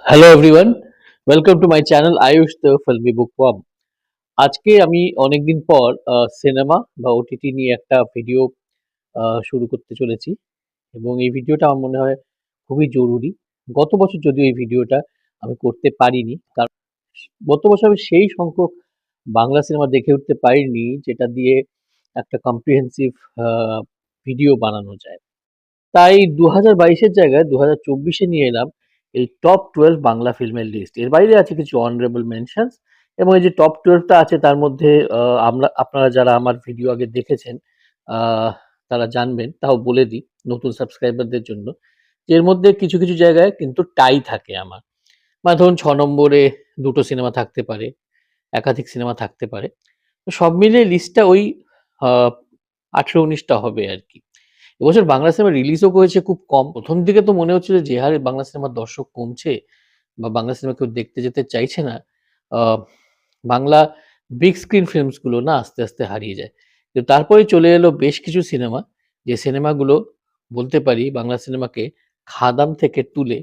Hello everyone, welcome to my channel Ayush the filmy bookworm. আজকে আমি অনেকদিন পর সিনেমা বা ওটিটি নিয়ে একটা ভিডিও শুরু করতে চলেছি এবং এই ভিডিওটা আমার মনে হয় খুবই জরুরি। গত বছর যদিও এই ভিডিওটা আমি করতে পারিনি, কারণ গত বছর আমি সেই সংখ্যক বাংলা সিনেমা দেখে উঠতে পারিনি যেটা দিয়ে একটা কম্প্রিহেন্সিভ ভিডিও বানানো যায়। তাই ২০২২ এর জায়গায় ২০২৪-এ নিয়ে এলাম এই টপ ১২ বাংলা ফিল্মের লিস্ট। এর বাইরে আছে কিছু অনারেবল মেনশনস এবং এই যে টপ ১২ টা আছে তার মধ্যে আপনারা যারা আমার ভিডিও আগে দেখেছেন আ তারা জানবেন। তাও বলে দিই নতুন সাবস্ক্রাইবারদের জন্য। যে এর মধ্যে কিছু জায়গায় কিন্তু টাই থাকে আমার। মানে ধরুন ৬ নম্বরে ২ টো সিনেমা থাকতে পারে, একাধিক সিনেমা থাকতে পারে। তো সব মিলিয়ে লিস্টটা ওই আ ১৮-১৯ টা হবে আরকি। এবছর বাংলা সিনেমা রিলিজও করেছে খুব কম। ১ম দিকে তো মনে হচ্ছিল যে হারে বাংলা সিনেমার দর্শক কমছে বা বাংলা সিনেমা কেউ দেখতে যেতে চাইছে না। আ বাংলা বিগ স্ক্রিন ফিল্মস গুলো না আস্তে হারিয়ে যায়। কিন্তু তারপরেই চলে এলো বেশ কিছু সিনেমা, যে সিনেমাগুলো বলতে পারি বাংলা সিনেমাকে খাদাম থেকে তুলে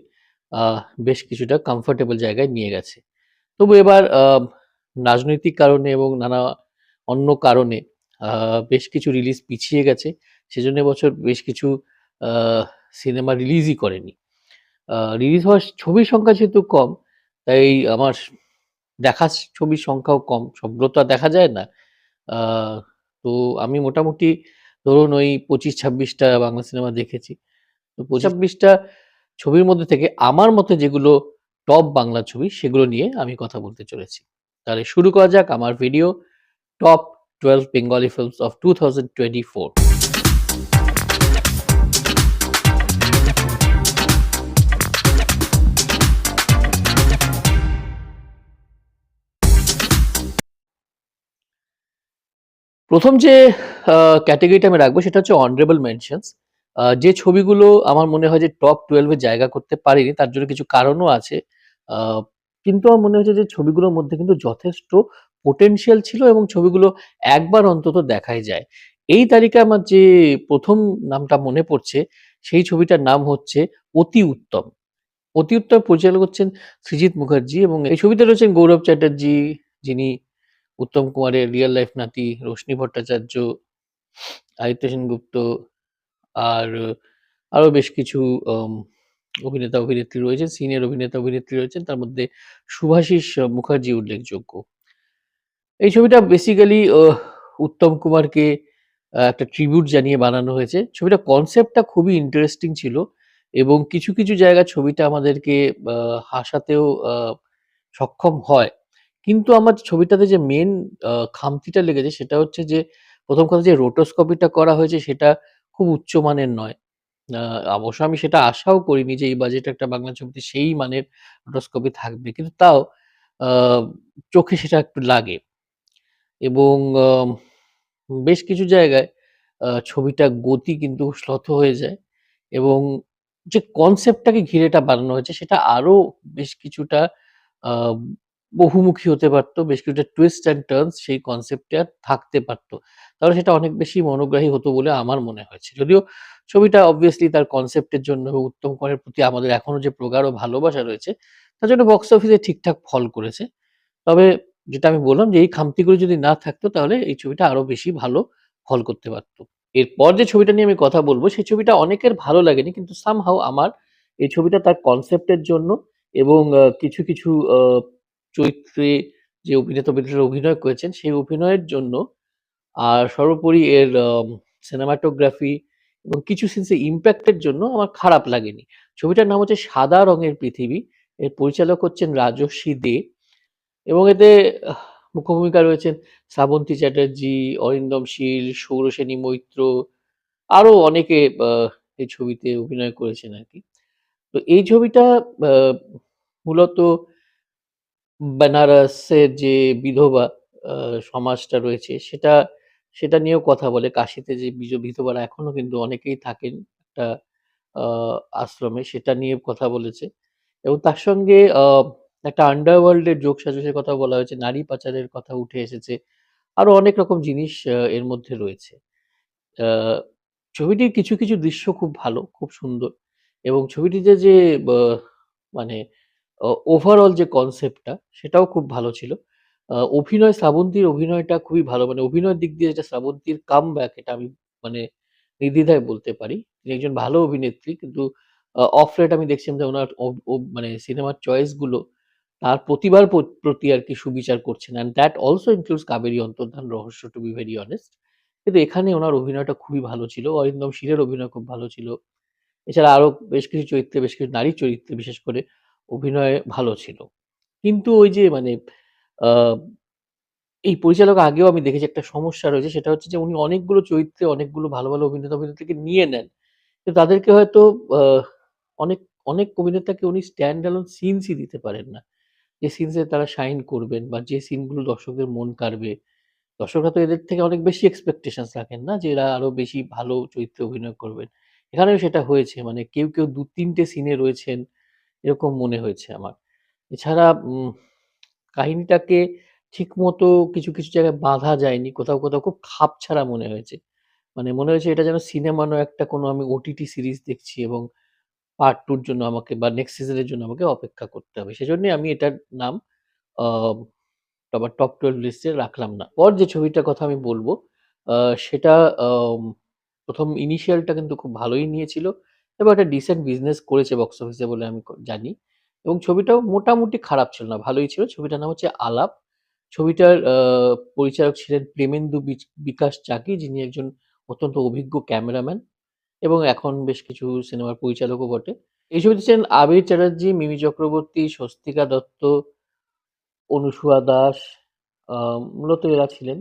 আ বেশ কিছুটা কমফোর্টেবল জায়গায় নিয়ে গেছে। তবু এবার রাজনৈতিক কারণে এবং নানা অন্য কারণে আ বেশ কিছু রিলিজ পিছিয়ে গেছে। সেজন্য এবছর বেশ কিছু আ সিনেমা রিলিজই করেনি। রিলিজ হওয়া ছবির সংখ্যা যেহেতু কম, তাই আমার দেখা ছবির সংখ্যাও কম। সবগুলো তো আর দেখা যায় না। আ তো আমি মোটামুটি ধরুন ওই ২৫-২৬ টা বাংলা সিনেমা দেখেছি। তো ২৫-২৬ টা ছবির মধ্যে থেকে আমার মতে যেগুলো টপ বাংলা ছবি সেগুলো নিয়ে আমি কথা বলতে চলেছি। তাহলে শুরু করা যাক আমার video top 12 Bengali films of 2024। প্রথম যে ক্যাটেগরিটা আমি রাখবো সেটা হচ্ছে অনারেবল মেনশনস। যে ছবিগুলো আমার মনে হয় যে টপ 12 এ জায়গা করতে পারেনি তার জন্য কিছু কারণও আছে। আ কিন্তু আমার মনে হয়েছে যে ছবিগুলোর মধ্যে কিন্তু যথেষ্ট পোটেনশিয়াল ছিল এবং ছবিগুলো একবার অন্তত দেখাই যায়। এই তালিকায় আমার যে ১ম নামটা মনে পড়ছে সেই ছবিটার নাম হচ্ছে 'অতি উত্তম'। 'অতি উত্তম' পরিচালক হচ্ছেন সৃজিত মুখার্জি এবং এই ছবিতে রয়েছেন গৌরব চ্যাটার্জি, যিনি উত্তম কুমারের রিয়াল লাইফ নাতি, রোশনি ভট্টাচার্য, আদিত্য সেনগুপ্ত আর আরো বেশ কিছু আম অভিনেতা-অভিনেত্রী রয়েছেন, সিনিয়র অভিনেতা-অভিনেত্রী রয়েছেন। তার মধ্যে শুভাশিস মুখার্জি উল্লেখযোগ্য। এই ছবিটা বেসিক্যালি উত্তম কুমারকে একটা ট্রিবিউট জানিয়ে বানানো হয়েছে। ছবিটার কনসেপ্টটা খুবই ইন্টারেস্টিং ছিল এবং কিছু জায়গায় ছবিটা আমাদেরকে আ হাসাতেও সক্ষম হয়। কিন্তু আমার ছবিটাতে যে মেইন খামতিটা লেগেছে সেটা হচ্ছে যে ১ম কথা যে রোটোস্কোপিটা করা হয়েছে সেটা খুব উচ্চমানের নয়। আ অবশ্য আমি সেটা আশাও করিনি যে এই বাজেটে একটা বাংলা ছবিতে সেই মানের রোটোস্কোপি থাকবে। কিন্তু তাও আ চোখে সেটা একটু লাগে এবং বেশ কিছু জায়গায় ছবিটার গতি কিন্তু শ্লথ হয়ে যায় এবং যে কনসেপ্টটাকে ঘিরে এটা বানানো হয়েছে সেটা আরো বেশ কিছুটা আ বহুমুখী হতে পারত। বেশ কিছুটা টুইস্ট অ্যান্ড টার্নস সেই কনসেপ্টে আর থাকতে পারত। তাহলে সেটা অনেক বেশি মনোগ্রাহী হতো বলে আমার মনে হয়েছে। যদিও ছবিটা অবভিয়াসলি তার কনসেপ্টের জন্য এবং উত্তম কুমারের প্রতি আমাদের এখনো যে প্রগাঢ় ভালোবাসা রয়েছে, তার জন্য বক্স অফিসে ঠিকঠাক ফল করেছে। তবে যেটা আমি বললাম যে এই খামতিগুলো যদি না থাকতো তাহলে এই ছবিটা আরো বেশি ভালো ফল করতে পারত। এরপর যে ছবিটা নিয়ে আমি কথা বলব সেই ছবিটা অনেকের ভালো লাগেনি কিন্তু somehow আমার এই ছবিটা তার কনসেপ্ট এর জন্য এবং কিছু চরিত্রে যে অভিনেতা-অভিনেত্রীরা অভিনয় করেছেন সেই অভিনয়ের জন্য আর সর্বোপরি এর সিনেমাটোগ্রাফি এবং কিছু সিনস এর ইমপ্যাক্ট এর জন্য আমার খারাপ লাগেনি। ছবিটার নাম হচ্ছে 'সাদা রঙের পৃথিবী'। এর পরিচালক হচ্ছেন রাজশ্রী দে। এবং এতে মুখ্য ভূমিকায় রয়েছেন শ্রাবন্তী চ্যাটার্জী, অরিন্দম শীল, সৌরসেনী মৈত্র আরো অনেকে আ এই ছবিতে অভিনয় করেছেন আরকি। তো এই ছবিটা আ মূলত বেনারসের যে বিধবা আ সমাজটা রয়েছে সেটা নিয়েও কথা বলে। কাশীতে যে বিধবারা এখনো কিন্তু অনেকেই থাকেন একটা আ আশ্রমে সেটা নিয়ে কথা বলেছে। এবং তার সঙ্গে একটা আন্ডারওয়ার্ল্ড এর যোগসাজশের কথা বলা হয়েছে, নারী পাচারের কথা উঠে এসেছে। আরো অনেক রকম জিনিস এর মধ্যে রয়েছে। আ ছবিটির কিছু দৃশ্য খুব ভালো, খুব সুন্দর এবং ছবিটিতে যে বা মানে ওভারঅল যে কনসেপ্টটা সেটাও খুব ভালো ছিল। শ্রাবন্তীর অভিনয়টা খুবই ভালো। মানে অভিনয়ের দিক দিয়ে যেটা শ্রাবন্তীর কামব্যাক এটা আমি মানে নির্দ্বিধায় বলতে পারি। তিনি একজন ভালো অভিনেত্রী। কিন্তু অফ লেট আমি দেখছিলাম যে উনার ও ও মানে সিনেমার চয়েস গুলো তার প্রতিভার প্রতি আরকি সুবিচার করছে না। And that also includes 'Kaberi Antardhan Rahasya' to be very honest. কিন্তু এখানে উনার অভিনয়টা খুবই ভালো ছিল। অরিন্দম শীলের অভিনয় খুব ভালো ছিল। এছাড়া আরো বেশ কিছু চরিত্রে, বেশ কিছু নারী চরিত্রে বিশেষ করে অভিনয় ভালো ছিল। কিন্তু ওই যে মানে আ এই পরিচালক আগেও আমি দেখেছি একটা সমস্যা রয়েছে সেটা হচ্ছে যে উনি অনেকগুলো চরিত্রে অনেকগুলো ভালো, ভালো অভিনেতা-অভিনেত্রীকে নিয়ে নেন। কিন্তু তাদেরকে হয়তো আ অনেক, অনেক অভিনেতাকে উনি স্ট্যান্ড অ্যালোন সিনস ই দিতে পারেন না। যে সিনস এ তারা শাইন করবেন বা যে সিন গুলো দর্শকদের মন কাড়বে। দর্শকরা তো এদের থেকে অনেক বেশি এক্সপেকটেশনস রাখেন না যে এরা আরো বেশি ভালো চরিত্রে অভিনয় করবেন। এখানেও সেটা হয়েছে। মানে কেউ ২-৩ টে সিনে রয়েছেন এরকম মনে হয়েছে আমার। এছাড়া কাহিনীটাকে ঠিকমতো কিছু জায়গায় বাঁধা যায়নি। কোথাও খুব খাপছাড়া মনে হয়েছে। মানে মনে হয়েছে এটা যেন সিনেমা নয় একটা কোনো আমি ওটিটি সিরিজ দেখছি এবং পার্ট 2 র জন্য আমাকে বা নেক্সট সিজন এর জন্য আমাকে অপেক্ষা করতে হবে। সেজন্যই আমি এটার নাম আ আমার টপ 12 লিস্টে রাখলাম না। পর যে ছবিটার কথা আমি বলব, আ সেটা আম ১ম ইনিশিয়ালটা কিন্তু খুব ভালোই নিয়েছিল এবং একটা ডিসেন্ট বিজনেস করেছে বক্স অফিসে বলে আমি জানি। এবং ছবিটাও মোটামুটি খারাপ ছিল না, ভালোই ছিল। ছবিটার নাম হচ্ছে 'আলাপ'। ছবিটার পরিচালক ছিলেন প্রেমেন্দু বিকাশ চাকি, যিনি একজন অত্যন্ত অভিজ্ঞ ক্যামেরাম্যান এবং এখন বেশ কিছু সিনেমার পরিচালকও বটে। এই ছবিতে ছিলেন আবির চ্যাটার্জী, মিমি চক্রবর্তী, স্বস্তিকা দত্ত, অনুষুয়া দাস, আ মূলত এরা ছিলেন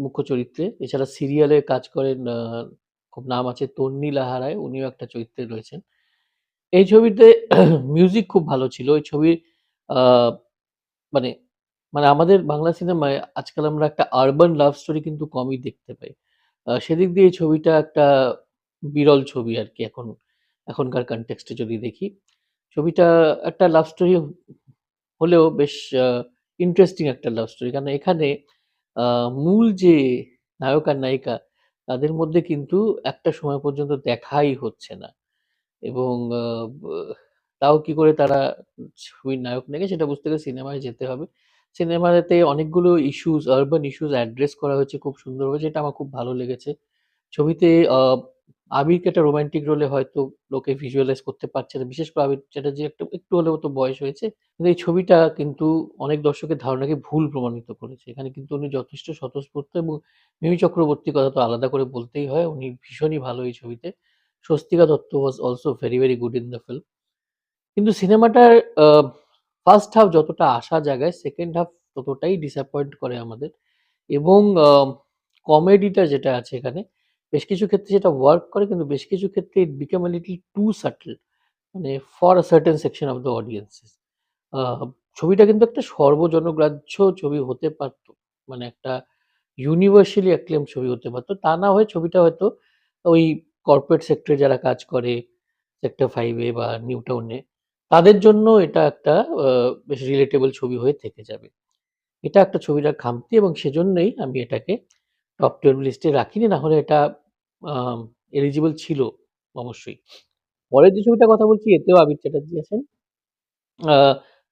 মুখ্য চরিত্রে। এছাড়া সিরিয়ালে কাজ করেন খুব নাম আছে তন্নি লাহা রায়, উনিও একটা চরিত্রে রয়েছেন। এই ছবিতে মিউজিক খুব ভালো ছিল। এই ছবির আ মানে মানে আমাদের বাংলা সিনেমায় আজকাল আমরা একটা আরবান লাভ স্টোরি কিন্তু কমই দেখতে পাই। সেদিক দিয়ে এই ছবিটা একটা বিরল ছবি আরকি এখনকার কনটেক্সট এ যদি দেখি। ছবিটা একটা লাভ স্টোরি হলেও বেশ আ ইন্টারেস্টিং একটা লাভ স্টোরি। কারণ এখানে আ মূল যে নায়ক আর নায়িকা তাদের মধ্যে কিন্তু একটা সময় পর্যন্ত দেখাই হচ্ছে না। এবং আ ব তাও কি করে তারা ছবির নায়ক নায়িকা সেটা বুঝতে গেলে সিনেমায় যেতে হবে। সিনেমাতে অনেকগুলো ইস্যুস, আরবান ইস্যুস অ্যাড্রেস করা হয়েছে খুব সুন্দরভাবে যেটা আমার খুব ভালো লেগেছে। ছবিতে আবিরকে একটা রোমান্টিক রোলে হয়তো লোকে ভিজুয়ালাইজ করতে পারছে না। বিশেষ করে আবির চ্যাটার্জির একটু হলেও তো বয়স হয়েছে। কিন্তু এই ছবিটা কিন্তু অনেক দর্শকের ধারণাকে ভুল প্রমাণিত করেছে। এখানে কিন্তু উনি যথেষ্ট স্বতঃস্ফূর্ত এবং মিমি চক্রবর্তীর কথা তো আলাদা করে বলতেই হয়। উনি ভীষণই ভালো এই ছবিতে। Swastika Dutta was also very good in the film. কিন্তু সিনেমাটার আ ফার্স্ট হাফ যতটা আশা জাগায়, সেকেন্ড হাফ ততটাই ডিসঅ্যাপয়েন্ট করে আমাদের। এবং কমেডিটা যেটা আছে এখানে, বেশ কিছু ক্ষেত্রে সেটা ওয়ার্ক করে কিন্তু বেশ কিছু ক্ষেত্রে it became a little too subtle মানে for a certain section of the audiences. আ ছবিটা কিন্তু একটা সর্বজনগ্রাহ্য ছবি হতে পারত। মানে একটা ইউনিভার্সালি অ্যাক্লেমড ছবি হতে পারত। তা না হয়ে ছবিটা হয়তো ওই কর্পোরেট সেক্টরে যারা কাজ করে, সেক্টর 5 এ বা নিউ টাউন এ, তাদের জন্য এটা একটা আ বেশ রিলেটেবল ছবি হয়ে থেকে যাবে। এটা একটা ছবিটার খামতি এবং সেজন্যই আমি এটাকে টপ 12 লিস্টে রাখিনি। না হলে এটা আম এলিজিবল ছিল অবশ্যই। পরের যে ছবিটার কথা বলছি এতেও আবির চ্যাটার্জী আছেন। আ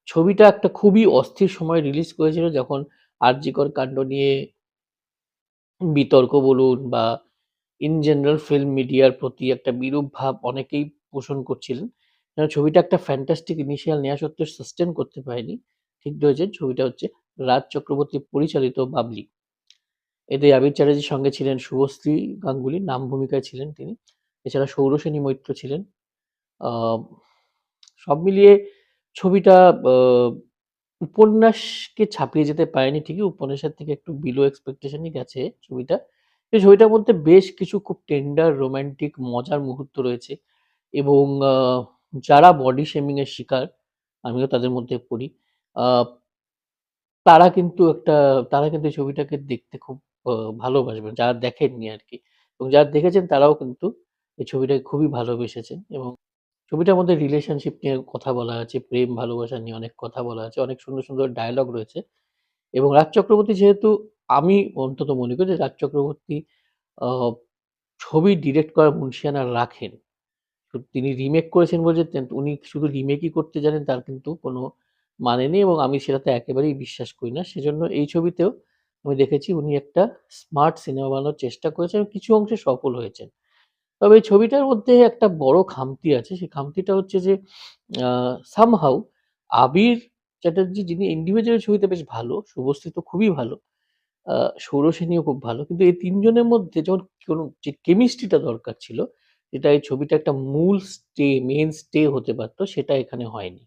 ছবিটা একটা খুবই অস্থির সময়ে রিলিজ করেছিল যখন আরজিকর কাণ্ড নিয়ে বিতর্ক বলুন বা ইন জেনারেল ফিল্ম মিডিয়ার প্রতি একটা বিরূপ ভাব অনেকেই পোষণ করছিলেন। ছবিটা একটা ফ্যান্টাস্টিক ইনিশিয়াল নেয়া সত্ত্বেও সাস্টেইন করতে পারেনি। ঠিক ধরেছেন ছবিটা হচ্ছে রাজ চক্রবর্তী পরিচালিত 'বাবলি'। এতে আবির চ্যাটার্জির সঙ্গে ছিলেন শুভশ্রী গাঙ্গুলী, নাম ভূমিকায় ছিলেন তিনি। এছাড়া সৌরসেনী মৈত্র ছিলেন। আ সব মিলিয়ে ছবিটা আ উপন্যাসকে ছাপিয়ে যেতে পারেনি ঠিকই, উপন্যাসের থেকে একটু বিলো এক্সপেকটেশন ই গেছে ছবিটা। এই ছবিটার মধ্যে বেশ কিছু খুব টেন্ডার রোমান্টিক মজার মুহূর্ত রয়েছে এবং যারা বডি শেমিং এর শিকার, আমিও তাদের মধ্যে পড়ি। আ তারা কিন্তু একটা তারা কিন্তু এই ছবিটাকে দেখতে খুব আ ভালোবাসবেন। যারা দেখেননি আরকি। এবং যারা দেখেছেন তারাও কিন্তু এই ছবিটাকে খুবই ভালোবেসেছেন এবং ছবিটার মধ্যে রিলেশনশিপ নিয়ে কথা বলা আছে, প্রেম ভালোবাসা নিয়ে অনেক কথা বলা আছে। অনেক সুন্দর ডায়ালগ রয়েছে। এবং রাজ চক্রবর্তী যেহেতু আমি অন্তত মনে করি যে রাজ চক্রবর্তী আ ছবি ডিরেক্ট করার মুনশিয়ানা রাখেন। তিনি রিমেক করেছেন বলে যে উনি শুধু রিমেকই করতে জানেন তার কিন্তু কোনো মানে নেই এবং আমি সেটাতে একেবারেই বিশ্বাস করি না। সেজন্য এই ছবিতেও আমি দেখেছি উনি একটা স্মার্ট সিনেমা বানানোর চেষ্টা করেছেন এবং কিছু অংশে সফল হয়েছেন। তবে এই ছবিটার মধ্যে একটা বড় খামতি আছে। সেই খামতিটা হচ্ছে যে আ somehow আবির চ্যাটার্জি যিনি ইন্ডিভিজুয়াল ছবিতে বেশ ভালো, শুভশ্রী তো খুবই ভালো। আ সৌরসেনীও খুব ভালো। কিন্তু এই ৩ জনের মধ্যে যখন কোনো যে কেমিস্ট্রিটা দরকার ছিল, যেটা এই ছবিটা একটা মূল মেইন স্টে হতে পারত, সেটা এখানে হয়নি।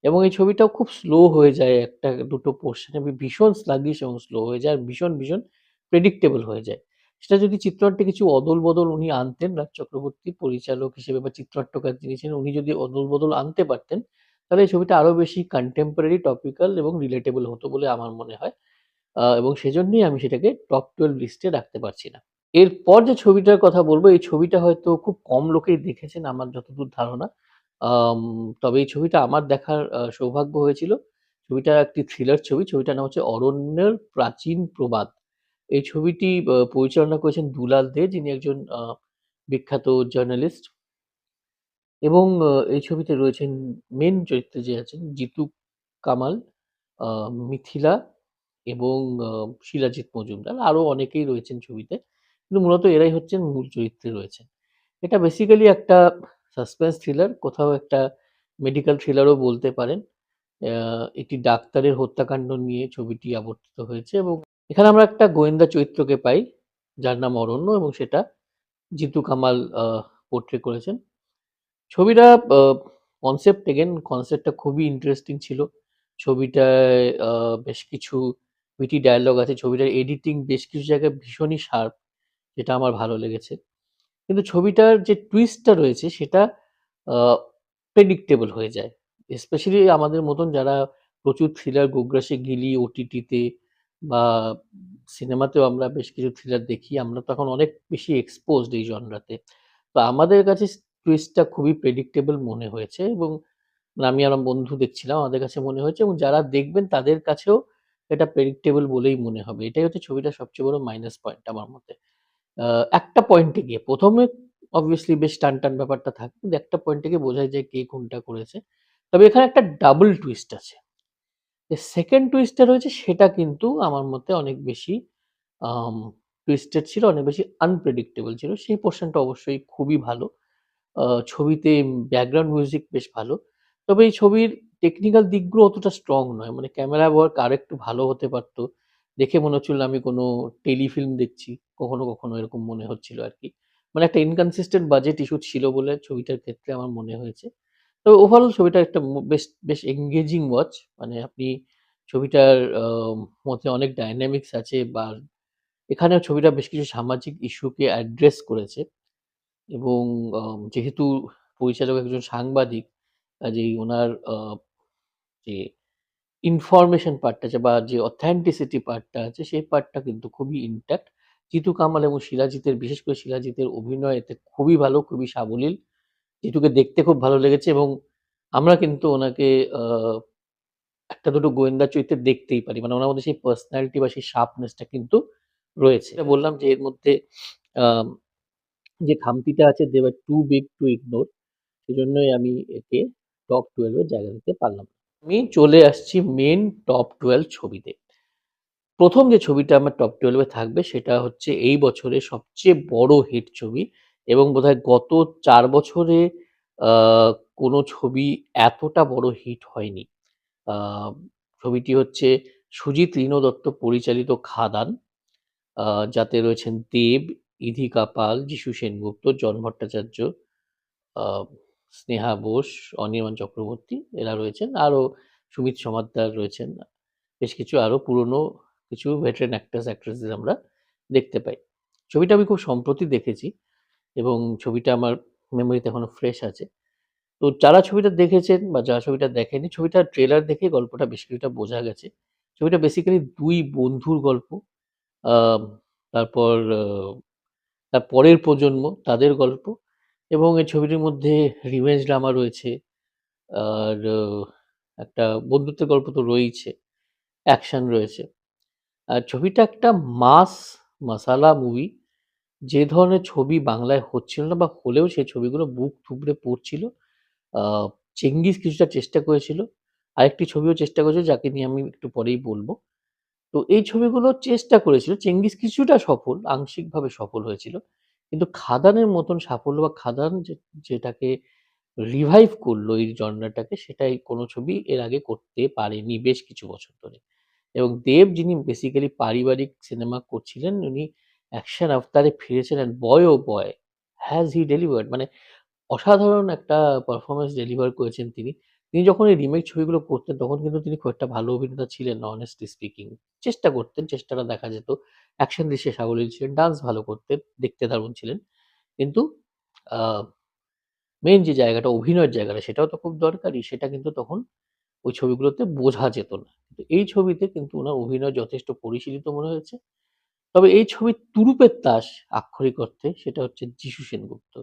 এবং এই ছবিটাও খুব স্লো হয়ে যায় ১ টা ২ টো পোরশনে ভীষণ sluggish এবং স্লো হয়ে যায়। আর ভীষণ প্রেডিক্টেবল হয়ে যায়। সেটা যদি চিত্রনাট্যে কিছু অদল-বদল উনি আনতেন, রাজ চক্রবর্তী পরিচালক হিসেবে বা চিত্রনাট্যকার যিনি ছিলেন, উনি যদি অদল-বদল আনতে পারতেন, তাহলে এই ছবিটা আরো বেশি কন্টেম্পোরারি, টপিক্যাল এবং রিলেটেবল হতো বলে আমার মনে হয়। এবং সেজন্যই আমি সেটাকে টপ 12 লিস্টে রাখতে পারছি না। এরপর যে ছবিটার কথা বলব, এই ছবিটা হয়তো খুব কম লোকেই দেখেছেন আমার যতদূর ধারণা। আম তবে এই ছবিটা আমার দেখার সৌভাগ্য হয়েছিল। ছবিটা একটি থ্রিলার ছবি। ছবিটার নাম হচ্ছে 'অরণ্যের প্রাচীন প্রবাদ'। এই ছবিটি পরিচালনা করেছেন দুলাল দে, যিনি একজন বিখ্যাত জার্নালিস্ট এবং এই ছবিতে রয়েছেন মেইন চরিত্রে যে আছেন জিতু কামাল, আ মিথিলা এবং শিলাজিৎ মজুমদার। আরো অনেকেই রয়েছেন ছবিতে। কিন্তু মূলত এরাই হচ্ছেন মূল চরিত্রে রয়েছেন। এটা বেসিক্যালি একটা সাসপেন্স থ্রিলার, কোথাও একটা মেডিকেল থ্রিলারও বলতে পারেন। আ একটি ডাক্তারের হত্যাকাণ্ড নিয়ে ছবিটি আবর্তিত হয়েছে এবং এখানে আমরা একটা গোয়েন্দা চরিত্রকে পাই, যার নাম অরণ্য এবং সেটা জিতু কামাল পোর্ট্রে করেছেন। ছবিটা আ কনসেপ্টটা খুবই ইন্টারেস্টিং ছিল। ছবিটায় বেশ কিছু witty ডায়ালগ আছে। ছবিটার এডিটিং বেশ কিছু জায়গায় ভীষণই শার্প, যেটা আমার ভালো লেগেছে। কিন্তু ছবিটার যে টুইস্টটা রয়েছে সেটা আ প্রেডিক্টেবল হয়ে যায়। স্পেশালি আমাদের মতন যারা প্রচুর থ্রিলার গোগ্রাসে গিলি ওটিটিতে বা সিনেমাতেও আমরা বেশ কিছু থ্রিলার দেখি। আমরা তো এখন অনেক বেশি এক্সপোজড এই জনরাতে। তো আমাদের কাছে টুইস্টটা খুবই প্রেডিক্টেবল মনে হয়েছে এবং আমি আর আমার বন্ধু দেখছিলাম। আমাদের কাছে মনে হয়েছে এবং যারা দেখবেন তাদের কাছেও এটা প্রেডিক্টেবল বলেই মনে হবে। এটাই হচ্ছে ছবিটার সবচেয়ে বড় মাইনাস পয়েন্ট আমার মতে। আ একটা পয়েন্টে গিয়ে ১ম এ obviously বেশ টানটান ব্যাপারটা থাকে। কিন্তু একটা পয়েন্টে গিয়ে বোঝা যায় কে কোনটা করেছে। তবে এখানে একটা ডাবল টুইস্ট আছে। যে 2nd টুইস্টটা রয়েছে সেটা কিন্তু আমার মতে অনেক বেশি আম টুইস্টেড ছিল, অনেক বেশি আনপ্রেডিক্টেবল ছিল। সেই পোরশনটা অবশ্যই খুবই ভালো। আ ছবিতে ব্যাকগ্রাউন্ড মিউজিক বেশ ভালো। তবে এই ছবির টেকনিক্যাল দিকগুলো অতটা স্ট্রং নয়। মানে ক্যামেরা ওয়ার্ক আরেকটু ভালো হতে পারত। দেখে মনে হচ্ছিল আমি কোনো টেলিফিল্ম দেখছি। কখনো এরকম মনে হচ্ছিল আরকি। মানে একটা ইনকনসিস্টেন্ট বাজেট ইস্যু ছিল বলে ছবিটার ক্ষেত্রে আমার মনে হয়েছে। তো ওভারঅল ছবিটা একটা বেশ এনগেজিং ওয়াচ। মানে আপনি ছবিটার মধ্যে অনেক ডায়নামিক্স আছে বা এখানেও ছবিটা বেশ কিছু সামাজিক ইস্যুকে অ্যাড্রেস করেছে। এবং যেহেতু পরিচালক একজন সাংবাদিক, কাজেই উনার যে ইনফরমেশন পার্টটা আছে বা যে অথেন্টিসিটি পার্টটা আছে, সেই পার্টটা কিন্তু খুবই ইনট্যাক্ট। জিতু কামাল এবং শিলাজিতের, বিশেষ করে শিলাজিতের অভিনয় এতে খুবই ভালো, খুবই সাবলীল। জিতুকে দেখতে খুব ভালো লেগেছে এবং আমরা কিন্তু ওনাকে আ ১ টা ২ টো গোয়েন্দা চরিত্রে দেখতেই পারি। মানে ওনার মধ্যে সেই পার্সোনালিটি বা সেই শার্পনেস টা কিন্তু রয়েছে। যেটা বললাম যে এর মধ্যে আম যে খামতিটা আছে they were too big to ignore, সেজন্যই আমি একে টপ 12 এ জায়গা দিতে পারলাম না। আমি চলে আসছি মেইন টপ 12 ছবিতে। ১ম যে ছবিটা আমার টপ 12 এ থাকবে সেটা হচ্ছে এই বছরের সবচেয়ে বড় হিট ছবি এবং বোধহয় গত ৪ বছরে আ কোনো ছবি এতটা বড় হিট হয়নি। আ ছবিটি হচ্ছে সুজিত রিনো দত্ত পরিচালিত 'খাদান', আ যাতে রয়েছেন দেব, ইধিকা পাল, যিশু সেনগুপ্ত, জন ভট্টাচার্য, আ স্নেহা বোস, অনির্বাণ চক্রবর্তী এরা রয়েছেন। আরো সুমিত সমাদ্দার রয়েছেন। বেশ কিছু আরো পুরনো কিছু ভেটেরান অ্যাক্টরস, অ্যাক্ট্রেসেস আমরা দেখতে পাই। ছবিটা আমি খুব সম্প্রতি দেখেছি এবং ছবিটা আমার মেমোরিতে এখনো ফ্রেশ আছে। তো যারা ছবিটা দেখেছেন বা যারা ছবিটা দেখেনি, ছবিটার ট্রেলার দেখেই গল্পটা বেশ কিছুটা বোঝা গেছে। ছবিটা বেসিক্যালি ২ বন্ধুর গল্প। আম তারপর তার পরের প্রজন্ম তাদের গল্প এবং এই ছবিটির মধ্যে রিভেঞ্জ ড্রামা রয়েছে। আর একটা বন্ধুত্বের গল্প তো রয়েইছে, অ্যাকশন রয়েছে। আর ছবিটা একটা মাস মাসালা মুভি যে ধরনের ছবি বাংলায় হচ্ছিল না বা হলেও সেই ছবিগুলো বুক থুবড়ে পড়ছিল। আ 'চেঙ্গিজ' কিছুটা চেষ্টা করেছিল। আরেকটি ছবিও চেষ্টা করেছিল যাকে নিয়ে আমি একটু পরেই বলব। তো এই ছবিগুলো চেষ্টা করেছিল। 'চেঙ্গিজ' কিছুটা সফল, আংশিকভাবে সফল হয়েছিল। কিন্তু 'খাদানের' মতন সাফল্য বা 'খাদান' যেটাকে রিভাইভ করলো এই জনরাটাকে সেটাই কোনো ছবি এর আগে করতে পারেনি বেশ কিছু বছর ধরে। এবং দেব যিনি বেসিক্যালি পারিবারিক সিনেমা করছিলেন উনি অ্যাকশন আফতারে ফিরেছেন and boy oh boy! Has he delivered মানে অসাধারণ একটা পারফরম্যান্স ডেলিভার করেছেন তিনি। তিনি যখন এই রিমেক ছবিগুলো করতেন তখন কিন্তু তিনি খুব একটা ভালো অভিনেতা ছিলেন না honestly স্পিকিং। চেষ্টা করতেন, চেষ্টাটা দেখা যেত। অ্যাকশন দৃশ্যে সাবলীল ছিলেন, ডান্স ভালো করতেন, দেখতে দারুণ ছিলেন। কিন্তু আ মেইন যে জায়গাটা অভিনয়ের জায়গাটা সেটাও তো খুব দরকারি। সেটা কিন্তু তখন ওই ছবিগুলোতে বোঝা যেত না। কিন্তু এই ছবিতে কিন্তু উনার অভিনয় যথেষ্ট পরিশীলিত মনে হয়েছে। তবে এই ছবির তুরুপের তাস আক্ষরিক অর্থে সেটা হচ্ছে যিশু সেনগুপ্ত।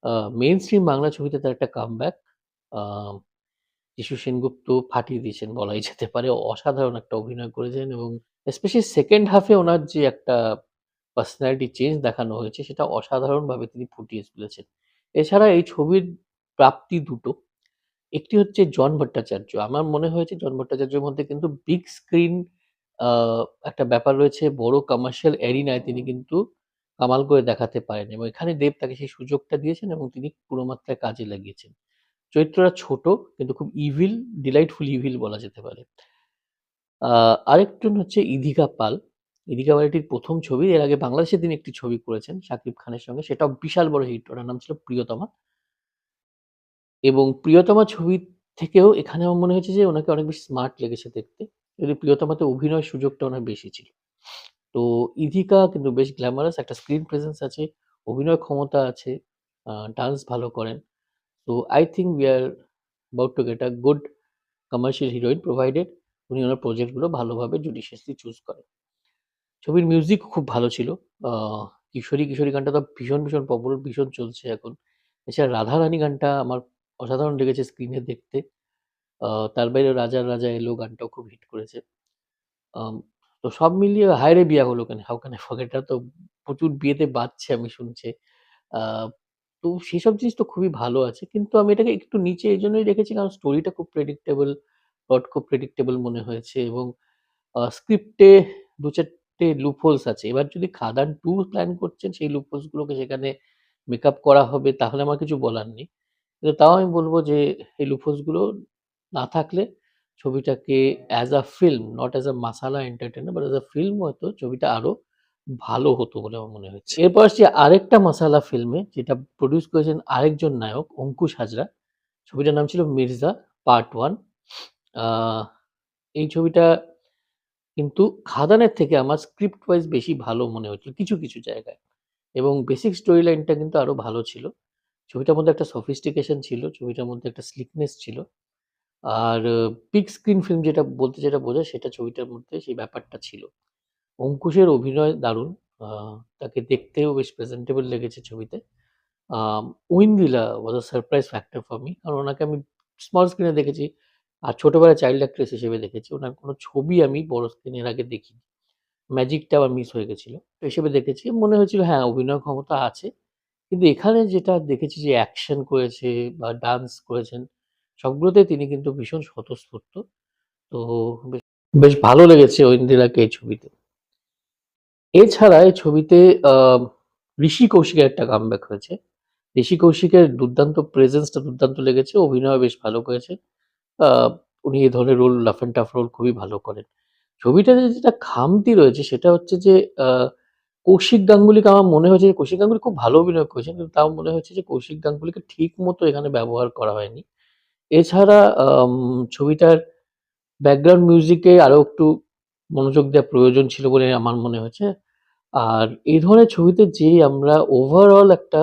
আ মেইনস্ট্রিম বাংলা ছবিতে তার একটা কামব্যাক। আ যিশু সেনগুপ্ত ফাটিয়ে দিয়েছেন বলাই যেতে পারে। অসাধারণ একটা অভিনয় করেছেন এবং স্পেশালি সেকেন্ড হাফ এ উনার যে একটা পার্সোনালিটি চেঞ্জ দেখানো হয়েছে সেটা অসাধারণভাবে তিনি ফুটিয়ে তুলেছেন। এছাড়া এই ছবির প্রাপ্তি দুটো। একটি হচ্ছে জন ভট্টাচার্য। আমার মনে হয়েছে জন ভট্টাচার্যের মধ্যে কিন্তু বিগ স্ক্রিন আ একটা ব্যাপার রয়েছে। বড় কমার্শিয়াল এরিনায় তিনি কিন্তু কামাল করে দেখাতে পারেন এবং এখানে দেব তাকে সেই সুযোগটা দিয়েছেন এবং তিনি পুরো মাত্রায় কাজে লাগিয়েছেন। চরিত্রটা ছোট কিন্তু খুব ইভিল, ডিলাইটফুল ইভিল বলা যেতে পারে। আ আরেকজন হচ্ছে ইধিকা পাল। ইধিকা পাল এটির ১ম ছবি। এর আগে বাংলাদেশে তিনি একটি ছবি করেছেন শাকিব খানের সঙ্গে। সেটাও বিশাল বড় হিট। ওটার নাম ছিল 'প্রিয়তমা'। এবং 'প্রিয়তমা' ছবি থেকেও এখানে আমার মনে হয়েছে যে ওনাকে অনেক বেশি স্মার্ট লেগেছে দেখতে। যদি 'প্রিয়তমা'তে অভিনয়ের সুযোগটা ওনার বেশি ছিল। তো ইধিকা কিন্তু বেশ গ্ল্যামারাস একটা স্ক্রিন প্রেজেন্স আছে, অভিনয় ক্ষমতা আছে, ডান্স ভালো করেন। তো I think we are about to get a good commercial heroine provided উনি ওনার প্রজেক্ট গুলো ভালোভাবে judiciously চুজ করেন। ছবির মিউজিক খুব ভালো ছিল। আ 'কিশোরী কিশোরী' গানটা তো ভীষণ পপুলার, ভীষণ চলছে এখন। এছাড়া 'রাধারানী' গানটা আমার অসাধারণ লেগেছে স্ক্রিনে দেখতে। আ তার বাইরেও 'রাজার রাজা এলো' গানটাও খুব হিট করেছে। আম তো সব মিলিয়ে 'হায় রে বিয়া হলো কেন' 'হাউ ক্যান আই ফরগেট' টা তো প্রচুর বিয়েতে বাজছে আমি শুনছি। আ তো সেসব জিনিস তো খুবই ভালো আছে। কিন্তু আমি এটাকে একটু নিচে এজন্যই রেখেছি কারণ স্টোরিটা খুব প্রেডিক্টেবল, প্লট খুব প্রেডিক্টেবল মনে হয়েছে এবং স্ক্রিপ্টে ২-৪ টে লুপহোলস আছে। এবার যদি 'খাদান 2' প্ল্যান করছেন সেই লুপহোলস গুলোকে সেখানে মেকআপ করা হবে তাহলে আমার কিছু বলার নেই। কিন্তু তাও আমি বলব যে এই লুপহোলস গুলো না থাকলে ছবিটাকে as a film, not as a masala entertainer but as a film হয়তো ছবিটা আরো ভালো হতো বলে আমার মনে হচ্ছে। এরপর আসছি আরেকটা মাসালা ফিল্মে যেটা প্রডিউস করেছেন আরেকজন নায়ক অঙ্কুশ হাজরা। ছবিটার নাম ছিল 'মির্জা পার্ট 1' আ এই ছবিটা কিন্তু 'খাদানের' থেকে আমার স্ক্রিপ্ট ওয়াইজ বেশি ভালো মনে হয়েছিল কিছু জায়গায় এবং বেসিক স্টোরি লাইনটা কিন্তু আরো ভালো ছিল। ছবিটার মধ্যে একটা sophistication ছিল, ছবিটার মধ্যে একটা স্লিকনেস ছিল। আর বিগ স্ক্রিন ফিল্ম যেটা বোঝায় সেটা ছবিটার মধ্যে সেই ব্যাপারটা ছিল। অঙ্কুশের অভিনয় দারুণ। আ তাকে দেখতেও বেশ প্রেজেন্টেবল লেগেছে ছবিতে। Um Aindrila was a surprise factor for me. কারণ ওনাকে আমি স্মল স্ক্রিনে দেখেছি। আর ছোটবেলায় চাইল্ড অ্যাক্ট্রেস হিসেবে দেখেছি। উনার কোনো ছবি আমি বড় স্ক্রিনে এর আগে দেখিনি। ম্যাজিকটা আমার মিস হয়ে গেছিল। তো হিসেবে দেখেছি। মনে হয়েছিল হ্যাঁ, অভিনয় ক্ষমতা আছে। কিন্তু এখানে যেটা দেখেছি যে অ্যাকশন করেছে বা ডান্স করেছেন, সবগুলোতেই তিনি কিন্তু ভীষণ স্বতঃস্ফূর্ত। তো বেশ বেশ ভালো লেগেছে ঐন্দ্রিলাকে এই ছবিতে। এছাড়া এই ছবিতে আ ঋষি কৌশিকের একটা কামব্যাক হয়েছে। ঋষি কৌশিকের দুর্দান্ত প্রেজেন্সটা দুর্দান্ত লেগেছে। অভিনয় বেশ ভালো করেছে। আ উনি এই ধরনের রোল লাফ অ্যান্ড টাফ রোল খুবই ভালো করেন। ছবিটাতে যেটা খামতি রয়েছে সেটা হচ্ছে যে আ কৌশিক গাঙ্গুলিকে আমার মনে হয়েছে যে কৌশিক গাঙ্গুলি খুব ভালো অভিনয় করেছেন। কিন্তু তাও মনে হচ্ছে যে কৌশিক গাঙ্গুলিকে ঠিক মতো এখানে ব্যবহার করা হয়নি। এছাড়া ছবিটার ব্যাকগ্রাউন্ড মিউজিকে আরো একটু মনোযোগ দেওয়া প্রয়োজন ছিল বলে আমার মনে হয়েছে। আর এই ধরনের ছবিতে যে আমরা ওভারঅল একটা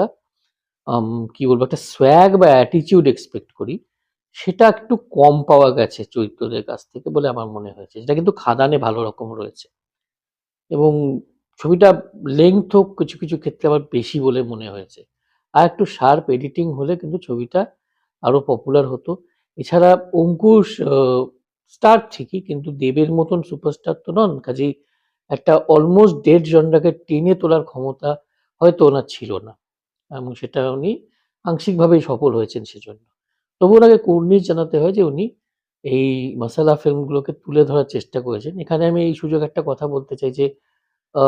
আম কি বলবো? একটা সোয়াগ বা অ্যাটিটিউড এক্সপেক্ট করি, সেটা একটু কম পাওয়া গেছে চরিত্রদের কাছ থেকে বলে আমার মনে হয়েছে। যেটা কিন্তু খাদানে ভালো রকম রয়েছে। এবং ছবিটা লেংথ ও কিছু ক্ষেত্রে আমার বেশি বলে মনে হয়েছে। আরেকটু শার্প এডিটিং হলে কিন্তু ছবিটা আরো পপুলার হতো। এছাড়া অঙ্কুশ স্টার ঠিকই কিন্তু দেবের মতন সুপারস্টার তো নন। কাজেই একটা অলমোস্ট ডেড জনরাকে টেনে তোলার ক্ষমতা হয়তো ওনার ছিল না এবং সেটা উনি আংশিকভাবেই সফল হয়েছেন সেজন্য। তবু ওনাকে কুর্নিশ জানাতে হয় যে উনি এই মাসালা ফিল্মগুলোকে তুলে ধরার চেষ্টা করেছেন। এখানে আমি এই সুযোগে একটা কথা বলতে চাই যে আ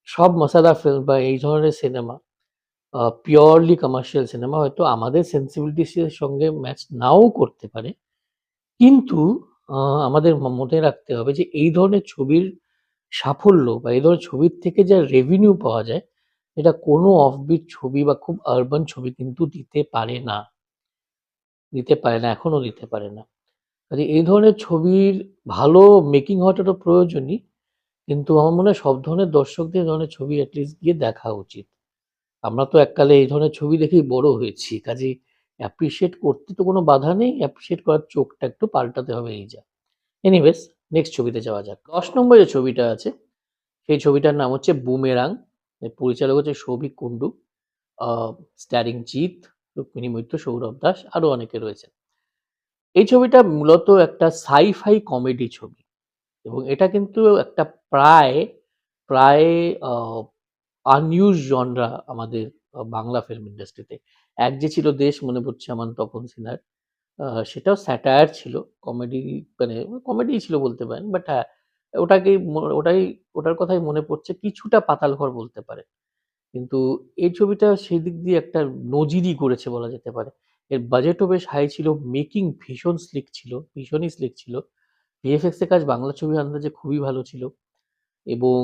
সব মাসালা ফিল্ম বা এই ধরনের সিনেমা পিওরলি কমার্শিয়াল সিনেমা হয়তো আমাদের সেনসিবিলিটিস এর সঙ্গে ম্যাচ নাও করতে পারে। কিন্তু আ আমাদের মনে রাখতে হবে যে এই ধরনের ছবির সাফল্য বা এই ধরনের ছবির থেকে যা রেভিনিউ পাওয়া যায়, এটা কোনো অফবিট ছবি বা খুব আরবান ছবি কিন্তু দিতে পারে না। দিতে পারে না, এখনো দিতে পারে না। কাজেই এই ধরনের ছবির ভালো মেকিং হওয়াটা তো প্রয়োজনই। কিন্তু আমার মনে হয় সব ধরনের দর্শকদের এই ধরনের ছবি এটলিস্ট গিয়ে দেখা উচিত। আমরা তো এককালে এই ধরনের ছবি দেখেই বড় হয়েছি। কাজেই অ্যাপ্রিশিয়েট করতে তো কোনো বাধা নেই। অ্যাপ্রিশিয়েট করার চোখটা একটু পাল্টাতে হবে এই যা। এনিওয়েজ নেক্সট ছবিতে যাওয়া যাক। ১০ নম্বরে যে ছবিটা আছে, সেই ছবিটার নাম হচ্ছে 'বুমেরাং'। এর পরিচালক হচ্ছে সৌভিক কুন্ডু। আ স্টারিং জিৎ, রুক্মিণী মৈত্র, সৌরভ দাস আরো অনেকে রয়েছেন। এই ছবিটা মূলত একটা সাই-ফাই কমেডি ছবি এবং এটা কিন্তু একটা প্রায়, প্রায় আ আনইউজড জনরা আমাদের বাংলা ফিল্ম ইন্ডাস্ট্রিতে। এক যে ছিল 'দেশ' মনে পড়ছে আমার তপন সিনহার। সেটাও স্যাটায়ার ছিল। কমেডি মানে কমেডিই ছিল বলতে পারেন। বাট হ্যাঁ, ওটাকেই ওটাই ওটার কথাই মনে পড়ছে কিছুটা পাতাল ঘর বলতে পারেন। কিন্তু এই ছবিটা সেদিক দিয়ে একটা নজিরই গড়েছে বলা যেতে পারে। এর বাজেটও বেশ হাই ছিল, মেকিং ভীষণ স্লিক ছিল, ভীষণই স্লিক ছিল। ভিএফএক্স এর কাজ বাংলা ছবির আন্দাজে খুবই ভালো ছিল এবং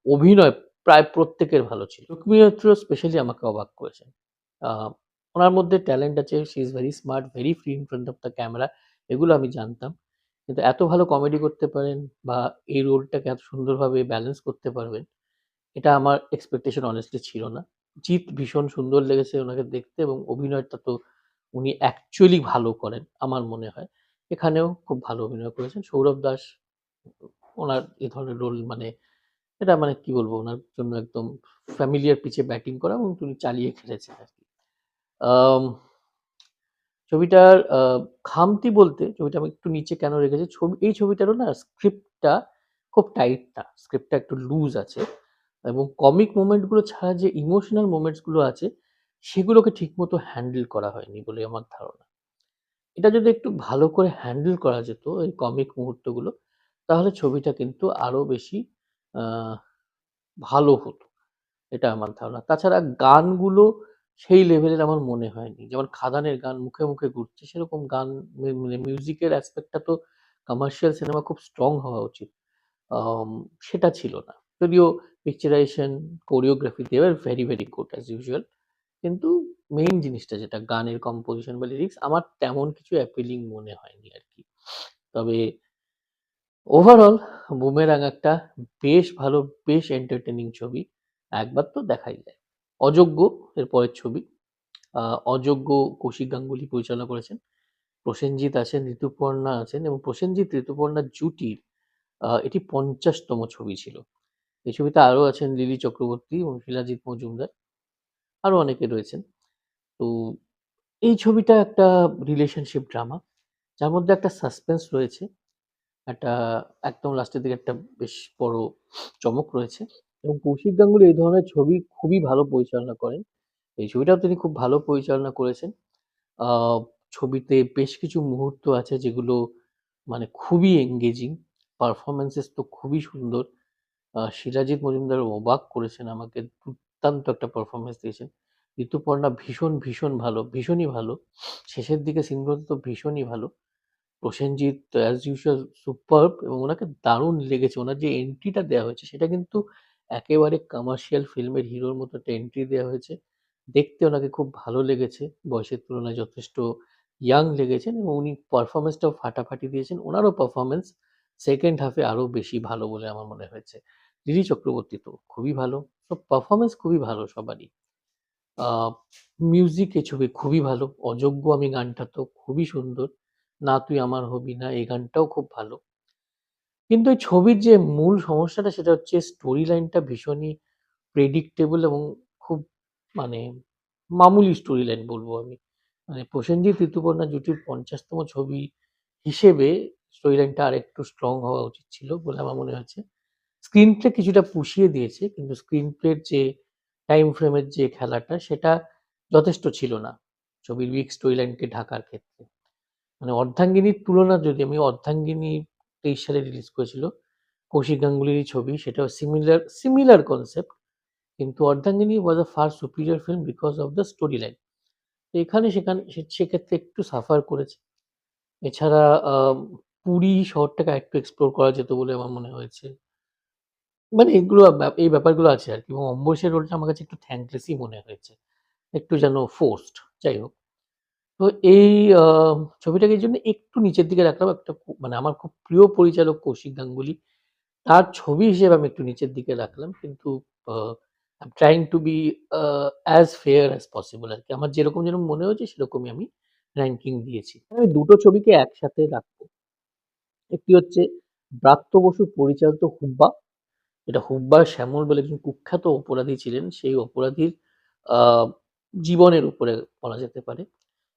অভিনয় প্রায় প্রত্যেকের ভালো ছিল। রুক্মিণী মৈত্র স্পেশালি আমাকে অবাক করেছেন। আ উনার মধ্যে ট্যালেন্ট আছে, she is very smart, very free in front of the camera এগুলো আমি জানতাম। কিন্তু এত ভালো কমেডি করতে পারেন বা এই রোলটাকে এত সুন্দরভাবে ব্যালেন্স করতে পারবেন এটা আমার এক্সপেকটেশন honestly ছিল না। জিৎ ভীষণ সুন্দর লেগেছে উনাকে দেখতে এবং অভিনয়টা তো উনি অ্যাকচুয়ালি ভালো করেন আমার মনে হয়। এখানেও খুব ভালো অভিনয় করেছেন। সৌরভ দাস উনার এ ধরনের রোল মানে এটা মানে কি বলবো উনার জন্য একদম ফ্যামিলিয়ার পিচে ব্যাটিং করা এবং তিনি চালিয়ে খেলেছেন আরকি। আম ছবিটার খামতি বলতে ছবিটা আমি একটু নিচে কেন রেখেছি, এই ছবিটারও না স্ক্রিপ্টটা খুব টাইট না। স্ক্রিপ্টটা একটু লুজ আছে এবং কমিক মোমেন্ট গুলো ছাড়া যে ইমোশনাল মোমেন্টস গুলো আছে, সেগুলোকে ঠিকমতো হ্যান্ডেল করা হয়নি বলে আমার ধারণা। এটা যদি একটু ভালো করে হ্যান্ডেল করা যেত এই কমিক মুহূর্তগুলো, তাহলে ছবিটা কিন্তু আরো বেশি আ ভালো হতো। এটা আমার ধারণা। তাছাড়া গানগুলো সেই লেভেলের আমার মনে হয়নি। যেমন 'খাদানের' গান মুখে, মুখে ঘুরছে সেরকম গান মানে মিউজিকের অ্যাসপেক্টটা তো কমার্শিয়াল সিনেমা খুব স্ট্রং হওয়া উচিত। আম সেটা ছিল না। যদিও picturisation, choreography they were very, very good as usual কিন্তু মেইন জিনিসটা যেটা গানের কম্পোজিশন বা লিরিক্স আমার তেমন কিছু অ্যাপিলিং মনে হয়নি আরকি। তবে ওভারঅল 'বুমেরাং' একটা বেশ ভালো, বেশ এন্টারটেইনিং ছবি। একবার তো দেখাই যায়। 'অযোগ্য' এর পরের ছবি। আ 'অযোগ্য' কৌশিক গাঙ্গুলী পরিচালনা করেছেন। প্রসেনজিৎ আছেন, ঋতুপর্ণা আছেন এবং প্রসেনজিৎ ঋতুপর্ণার জুটির এটি ৫০ তম ছবি ছিল। এই ছবিতে আরো আছেন লিলি চক্রবর্তী এবং শিলাজিৎ মজুমদার। আরো অনেকে রয়েছেন। তো এই ছবিটা একটা রিলেশনশিপ ড্রামা। যার মধ্যে একটা সাসপেন্স রয়েছে। একটা একদম লাস্টের দিকে একটা বেশ বড় চমক রয়েছে এবং কৌশিক গাঙ্গুলী এই ধরনের ছবি খুবই ভালো পরিচালনা করেন। এই ছবিটাও তিনি খুব ভালো পরিচালনা করেছেন। আ ছবিতে বেশ কিছু মুহূর্ত আছে যেগুলো মানে খুবই এনগেজিং। পারফরম্যান্সেস তো খুবই সুন্দর। শিলাজিৎ মজুমদার অবাক করেছেন আমাকে। দুর্দান্ত একটা পারফরম্যান্স দিয়েছেন। ঋতুপর্ণা ভীষণ, ভীষণ ভালো, ভীষণই ভালো। শেষের দিকে সিনগুলোতে তো ভীষণই ভালো। প্রসেনজিৎ অ্যাজ ইউজুয়াল সুপারব এবং উনাকে দারুণ লেগেছে। উনার যে এন্ট্রিটা দেয়া হয়েছে সেটা কিন্তু একেবারে কমার্শিয়াল ফিল্মের হিরোর মতো একটা এন্ট্রি দেয়া হয়েছে। দেখতে ওনাকে খুব ভালো লেগেছে। বয়সের তুলনায় যথেষ্ট ইয়াং লেগেছেন এবং উনি পারফরম্যান্সটাও ফাটাফাটি দিয়েছেন। উনারও পারফরম্যান্স সেকেন্ড হাফ এ আরো বেশি ভালো বলে আমার মনে হয়েছে। লিলি চক্রবর্তী তো খুবই ভালো। সব পারফরম্যান্স খুবই ভালো সবারই। আ মিউজিক এই ছবির খুবই ভালো। 'অযোগ্য' আমি গানটা তো খুবই সুন্দর। 'না তুই আমার হবি না' এই গানটাও খুব ভালো। কিন্তু এই ছবির যে মূল সমস্যাটা সেটা হচ্ছে স্টোরি লাইনটা ভীষণই প্রেডিক্টেবল এবং খুব মানে মামুলি স্টোরি লাইন বলবো আমি। মানে প্রসেনজিৎ ঋতুপর্ণা জুটির ৫০ তম ছবি হিসেবে স্টোরি লাইনটা আরেকটু স্ট্রং হওয়া উচিত ছিল বলে আমার মনে হয়েছে। স্ক্রিন প্লে কিছুটা পুষিয়ে দিয়েছে কিন্তু স্ক্রিন প্লের যে টাইম ফ্রেমের যে খেলাটা সেটা যথেষ্ট ছিল না ছবির উইক স্টোরি লাইনকে ঢাকার ক্ষেত্রে। মানে অর্ধাঙ্গিনীর তুলনা যদি আমি অর্ধাঙ্গিনী ২৩ সালে রিলিজ করেছিল কৌশিক গাঙ্গুলির ছবি, সেটাও সিমিলার কনসেপ্ট, কিন্তু Ardhangini was a far superior film because of the story line. এখানে সেখানে সেক্ষেত্রে একটু সাফার করেছে। এছাড়া পুরী শহরটাকে আরেকটু এক্সপ্লোর করা যেত বলে আমার মনে হয়েছে। মানে এগুলো এই ব্যাপারগুলো আছে আরকি, এবং অম্বরীশের রোলটা আমার কাছে একটু থ্যাঙ্কলেসই মনে হয়েছে। একটু যেন ফোর্সড। যাই হোক। তো এই আ ছবিটাকে এইজন্য একটু নিচের দিকে রাখলাম। একটা মানে আমার খুব প্রিয় পরিচালক কৌশিক গাঙ্গুলি। তার ছবি হিসেবে আমি একটু নিচের দিকে রাখলাম। কিন্তু uh I am trying to be uh as fair as possible আরকি। আমার যেরকম মনে হয়েছে সেরকমই আমি র‍্যাংকিং দিয়েছি। আমি দুটো ছবিকে একসাথে রাখবো। একটি হচ্ছে ব্রাত্য বসু পরিচালিত 'হুব্বা'। এটা হুব্বা শ্যামল বলে একজন কুখ্যাত অপরাধী ছিলেন। সেই অপরাধীর আ জীবনের উপরে বলা যেতে পারে,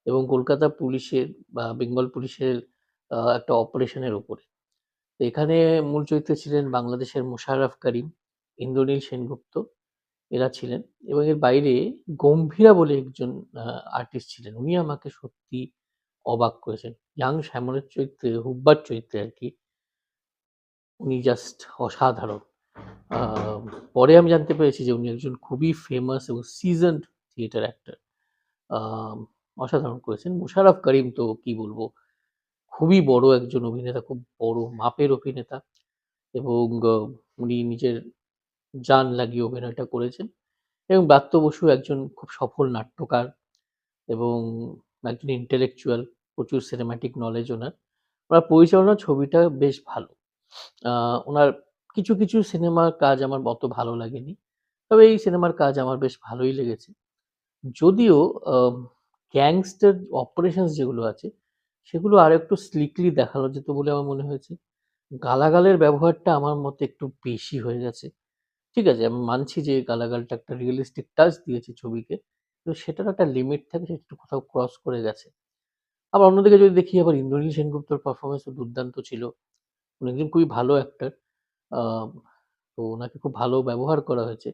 এবং কলকাতা পুলিশের বা বেঙ্গল পুলিশের একটা অপারেশনের উপরে। তো এখানে মূল চরিত্রে ছিলেন বাংলাদেশের মোশাররফ করিম, ইন্দ্রনীল সেনগুপ্ত, এরা ছিলেন, এবং এর বাইরে গম্ভীরা বলে একজন আ আর্টিস্ট ছিলেন। উনি আমাকে সত্যি অবাক করেছেন। ইয়াং শ্যামলের চরিত্রে, হুব্বার চরিত্রে আরকি, উনি জাস্ট অসাধারণ। আ পরে আমি জানতে পেরেছি যে উনি একজন খুবই ফেমাস এবং সিজনড থিয়েটার অ্যাক্টর। আম অসাধারণ করেছেন। মোশাররফ করিম তো কি বলবো? খুবই বড় একজন অভিনেতা, খুব বড় মাপের অভিনেতা, এবং উনি নিজের জান লাগিয়ে অভিনয়টা করেছেন। এবং ব্রাত্য বসু একজন খুব সফল নাট্যকার এবং একজন intellectual, প্রচুর সিনেমাটিক নলেজ ওনার। ওনার পরিচালনা ছবিটা বেশ ভালো। আ উনার কিছু সিনেমার কাজ আমার অত ভালো লাগেনি। তবে এই সিনেমার কাজ আমার বেশ ভালোই লেগেছে। যদিও আম গ্যাংস্টার অপারেশনস যেগুলো আছে, সেগুলো আরেকটু স্লিকলি দেখানো যেত বলে আমার মনে হয়েছে। গালাগালের ব্যবহারটা আমার মতে একটু বেশি হয়ে গেছে। ঠিক আছে, আমি মানছি যে গালাগালটা একটা রিয়ালিস্টিক টাচ দিয়েছে ছবিকে। কিন্তু সেটারও একটা লিমিট থাকে, সেটা একটু কোথাও ক্রস করে গেছে। আবার অন্যদিকে যদি দেখি, আবার ইন্দ্রনীল সেনগুপ্তর পারফরম্যান্সও দুর্দান্ত ছিল। উনি একজন খুবই ভালো অ্যাক্টর। আম তো উনাকে খুব ভালো ব্যবহার করা হয়েছে।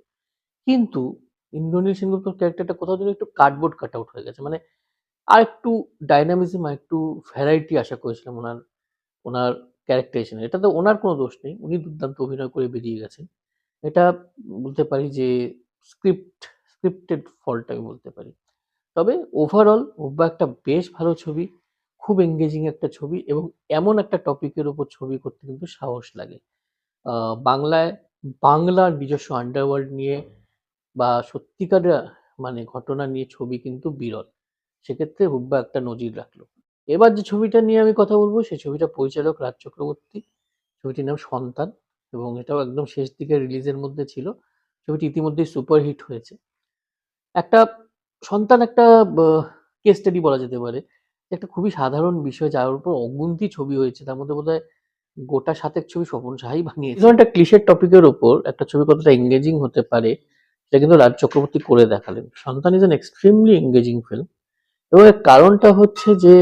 কিন্তু ইন্দ্রনীল সেনগুপ্তর ক্যারেক্টারটা কোথাও যেন একটু কার্ডবোর্ড কাটআউট হয়ে গেছে। মানে আরেকটু ডায়নামিজম, আরেকটু ভ্যারাইটি আশা করেছিলাম উনার ক্যারেক্টারাইজেশন এ। এটাতে উনার কোনো দোষ নেই। উনি দুর্দান্ত অভিনয় করে বেরিয়ে গেছেন। এটা বলতে পারি যে স্ক্রিপ্টেড ফল্ট আমি বলতে পারি। তবে ওভারঅল 'হুব্বা' একটা বেশ ভালো ছবি। খুব এনগেজিং একটা ছবি, এবং এমন একটা টপিকের উপর ছবি করতে কিন্তু সাহস লাগে। আ বাংলায় বাংলার নিজস্ব আন্ডারওয়ার্ল্ড নিয়ে বা সত্যিকারের মানে ঘটনা নিয়ে ছবি কিন্তু বিরল। সেক্ষেত্রে 'হুব্বা' একটা নজির রাখলো। এবার যে ছবিটা নিয়ে আমি কথা বলব, সেই ছবিটার পরিচালক রাজ চক্রবর্তী। ছবিটির নাম 'সন্তান', এবং এটাও একদম শেষ দিকে রিলিজের মধ্যে ছিল। ছবিটি ইতিমধ্যেই সুপারহিট হয়েছে। একটা 'সন্তান' একটা বা কেস স্টাডি বলা যেতে পারে। একটা খুবই সাধারণ বিষয় যার উপর অগুন্তি ছবি হয়েছে। তার মধ্যে বোধহয় গোটা ৭ এক ছবি স্বপন সাহাই বানিয়েছে। এই ধরনের একটা ক্লিশে টপিকের উপর একটা ছবি কতটা এনগেজিং হতে পারে, সেটা কিন্তু রাজ চক্রবর্তী করে দেখালেন। 'সন্তান' is an extremely engaging film, এবং এর কারণটা হচ্ছে যে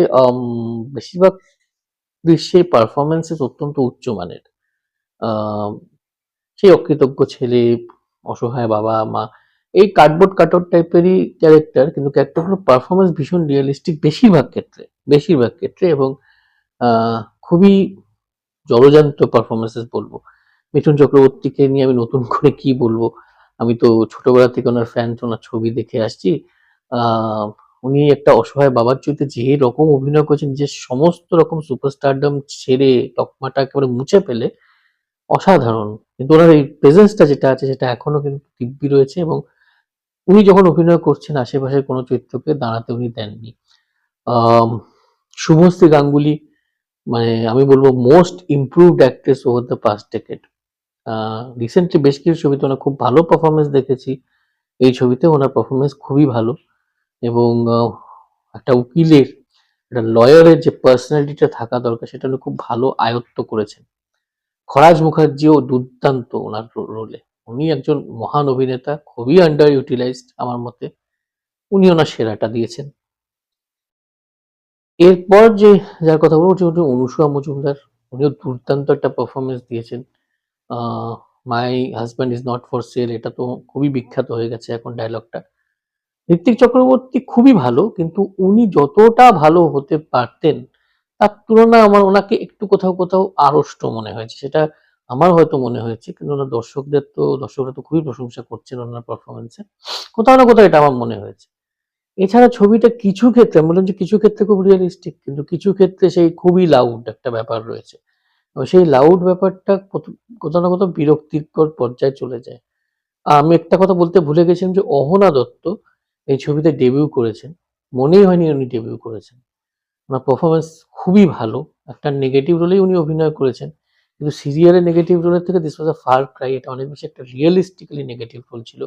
বেশিরভাগ দৃশ্যের পারফরম্যান্সেস অত্যন্ত উচ্চমানের। আ সেই অকৃতজ্ঞ ছেলে, অসহায় বাবা-মা, এই কার্ডবোর্ড কাটআউট টাইপেরই ক্যারেক্টার, কিন্তু ক্যারেক্টারগুলোর পারফরম্যান্স ভীষণ রিয়ালিস্টিক বেশিরভাগ ক্ষেত্রে, এবং আ খুবই জলজান্ত পারফরম্যান্সেস বলবো। মিঠুন চক্রবর্তীকে নিয়ে আমি নতুন করে কি বলবো? আমি তো ছোটবেলা থেকে উনার ফ্যান, উনার ছবি দেখে আসছি। আ উনি একটা অসহায় বাবার চরিত্রে যে রকম অভিনয় করেছেন, নিজের সমস্ত রকম সুপারস্টারডম ছেড়ে, তকমাটা একেবারে মুছে ফেলে, অসাধারণ। কিন্তু উনার এই প্রেজেন্সটা যেটা আছে, সেটা এখনো কিন্তু দিব্যি রয়েছে, এবং উনি যখন অভিনয় করছেন আশেপাশের কোনো চরিত্রকে দাঁড়াতে উনি দেননি। আম শুভশ্রী গাঙ্গুলী, মানে আমি বলব most improved actress over the past decade. A recently বেশ কিছু ছবিতে উনার খুব ভালো পারফরম্যান্স দেখেছি। এই ছবিতেও উনার পারফরম্যান্স খুবই ভালো, এবং একটা উকিলের, একটা লয়ারের যে পার্সোনালিটিটা থাকা দরকার, সেটা উনি খুব ভালো আয়ত্ত করেছেন। খরাজ মুখার্জিও দুর্দান্ত উনার রোলে। উনি একজন মহান অভিনেতা, খুবই আন্ডার ইউটিলাইজড আমার মতে। উনি ওনার সেরাটা দিয়েছেন। এরপর যার কথা বলবো, হচ্ছে অনুষা মজুমদার। উনিও দুর্দান্ত একটা পারফরম্যান্স দিয়েছেন। Uh my husband is not for sale, এটা তো খুবই বিখ্যাত হয়ে গেছে এখন ডায়লগটা। ঋত্বিক চক্রবর্তী খুবই ভালো, কিন্তু উনি যতটা ভালো হতে পারতেন তার তুলনায় আমার ওনাকে একটু কোথাও কোথাও আড়ষ্ট মনে হয়েছে। সেটা আমার হয়তো মনে হয়েছে, কিন্তু ওনার দর্শকরা তো খুবই প্রশংসা করছেন ওনার পারফরমেন্সে। কোথাও না কোথাও এটা আমার মনে হয়েছে। এছাড়া ছবিটা কিছু ক্ষেত্রে আমি বললাম যে কিছু ক্ষেত্রে খুব রিয়েলিস্টিক, কিন্তু কিছু ক্ষেত্রে সেই খুবই লাউড একটা ব্যাপার রয়েছে। এবং সেই লাউড ব্যাপারটা কোথাও না কোথাও বিরক্তিকর পর্যায়ে চলে যায়। আমি একটা কথা বলতে ভুলে গেছিলাম যে অহনা দত্ত এই ছবিতে ডেবিউ করেছেন। মনেই হয়নি উনি ডেবিউ করেছেন। ওনার পারফরমেন্স খুবই ভালো। একটা নেগেটিভ রোলেই উনি অভিনয় করেছেন। কিন্তু সিরিয়ালের নেগেটিভ রোলের থেকে this was a Far Cry. এটা অনেক বেশি একটা রিয়ালিস্টিক্যালি নেগেটিভ রোল ছিল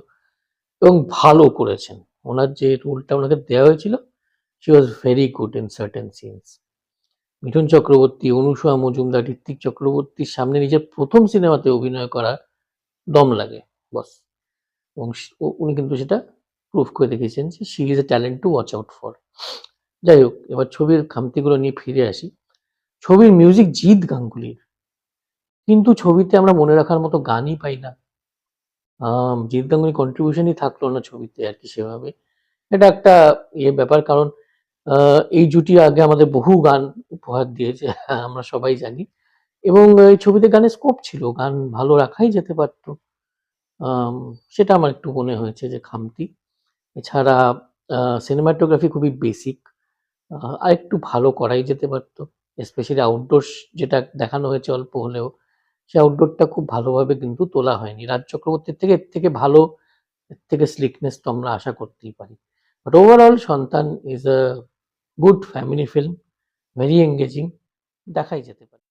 এবং ভালো করেছেন। ওনার যে রোলটা ওনাকে দেওয়া হয়েছিল, she was very good in certain scenes. Mithun Chakraborty, Anusuya Majumdar, Ritwik চক্রবর্তীর সামনে নিজের প্রথম সিনেমাতে অভিনয় করা দম লাগে, বস। এবং উনি কিন্তু সেটা প্রুভ করে দেখিয়েছেন যে she is a talent to watch out for. যাই হোক, এবার ছবির খামতিগুলো নিয়ে ফিরে আসি। ছবির মিউজিক জিৎ গাঙ্গুলির, কিন্তু ছবিতে আমরা মনে রাখার মতো গানই পাই না। জিৎ গাঙ্গুলির কন্ট্রিবিউশনই থাকলো না ছবিতে আর কি সেভাবে। এটা একটা ব্যাপার, কারণ এই জুটি আগে আমাদের বহু গান উপহার দিয়েছে, আমরা সবাই জানি। এবং এই ছবিতে গানের স্কোপ ছিল, গান ভালো রাখাই যেতে পারতো। আম, সেটা আমার একটু মনে হয়েছে যে খামতি। এছাড়া সিনেমাটোগ্রাফি খুবই বেসিক, আরেকটু ভালো করাই যেতে পারতো। স্পেশালি আউটডোর যেটা দেখানো হয়েছে অল্প হলেও, সে আউটডোরটা খুব ভালোভাবে কিন্তু তোলা হয়নি। রাজ চক্রবর্তীর থেকে এর থেকে ভালো, এর থেকে স্লিকনেস তো আমরা আশা করতেই পারি। বাট ওভারঅল সন্তান is a good family film, very engaging, দেখাই যেতে পারে।